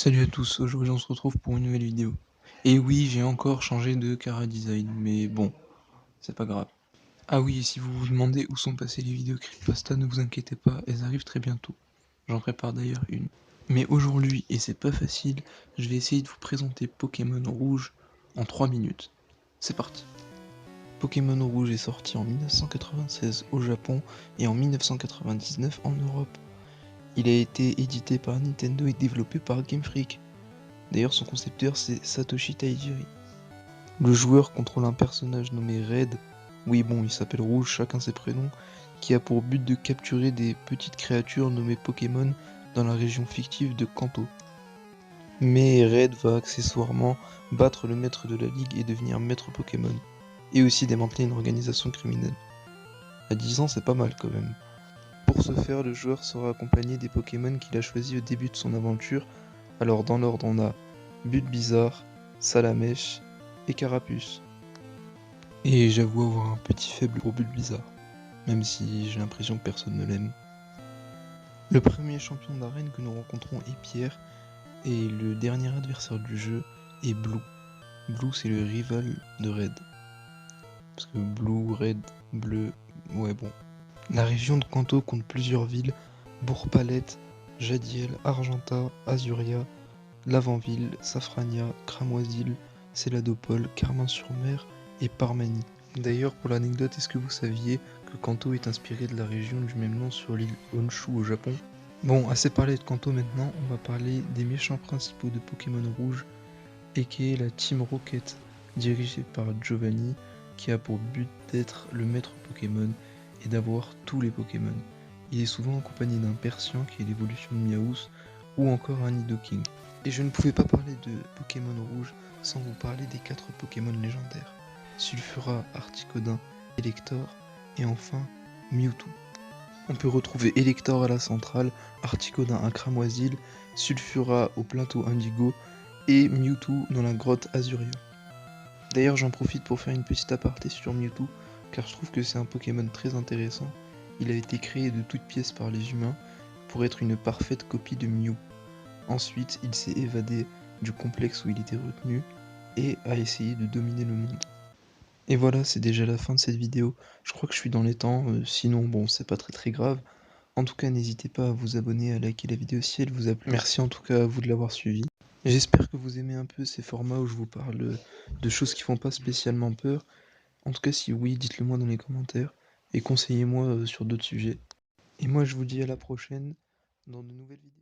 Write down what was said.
Salut à tous, aujourd'hui on se retrouve pour une nouvelle vidéo. Et oui, j'ai encore changé de Chara Design, mais bon, c'est pas grave. Ah oui, et si vous vous demandez où sont passées les vidéos Creepypasta, ne vous inquiétez pas, elles arrivent très bientôt. J'en prépare d'ailleurs une. Mais aujourd'hui, et c'est pas facile, je vais essayer de vous présenter Pokémon Rouge en 3 minutes. C'est parti. Pokémon Rouge est sorti en 1996 au Japon et en 1999 en Europe. Il a été édité par Nintendo et développé par Game Freak. D'ailleurs, son concepteur, c'est Satoshi Tajiri. Le joueur contrôle un personnage nommé Red, oui bon, il s'appelle Rouge, chacun ses prénoms, qui a pour but de capturer des petites créatures nommées Pokémon dans la région fictive de Kanto. Mais Red va accessoirement battre le maître de la ligue et devenir maître Pokémon, et aussi démanteler une organisation criminelle. À 10 ans, c'est pas mal quand même. Pour ce faire, le joueur sera accompagné des Pokémon qu'il a choisis au début de son aventure. Alors dans l'ordre, on a Bulbizarre, Salamèche et Carapuce. Et j'avoue avoir un petit faible pour Bulbizarre, même si j'ai l'impression que personne ne l'aime. Le premier champion d'arène que nous rencontrons est Pierre, et le dernier adversaire du jeu est Blue. Blue, c'est le rival de Red. Parce que Blue, Red, Bleu, ouais bon. La région de Kanto compte plusieurs villes: Bourg-Palette, Jadiel, Argenta, Azuria, Lavanville, Safrania, Cramoisil, Céladopol, Carmin-sur-Mer et Parmanie. D'ailleurs, pour l'anecdote, est-ce que vous saviez que Kanto est inspiré de la région du même nom sur l'île Honshu au Japon? Bon, assez parlé de Kanto maintenant, on va parler des méchants principaux de Pokémon Rouge, aka la Team Rocket, dirigée par Giovanni, qui a pour but d'être le maître Pokémon et d'avoir tous les Pokémon. Il est souvent accompagné d'un Persian qui est l'évolution de Miaous, ou encore un Nidoking. Et je ne pouvais pas parler de Pokémon Rouge sans vous parler des 4 Pokémon légendaires: Sulfura, Articodin, Elector et enfin Mewtwo. On peut retrouver Elector à la centrale, Articodin à Cramoisil, Sulfura au plateau Indigo et Mewtwo dans la grotte Azuria. D'ailleurs, j'en profite pour faire une petite aparté sur Mewtwo, car je trouve que c'est un Pokémon très intéressant. Il a été créé de toutes pièces par les humains pour être une parfaite copie de Mew. Ensuite, il s'est évadé du complexe où il était retenu et a essayé de dominer le monde. Et voilà, c'est déjà la fin de cette vidéo. Je crois que je suis dans les temps, sinon bon, c'est pas très grave. En tout cas, n'hésitez pas à vous abonner, à liker la vidéo si elle vous a plu. Merci en tout cas à vous de l'avoir suivi. J'espère que vous aimez un peu ces formats où je vous parle de choses qui font pas spécialement peur. En tout cas, si oui, dites-le moi dans les commentaires et conseillez-moi sur d'autres sujets. Et moi, je vous dis à la prochaine dans de nouvelles vidéos.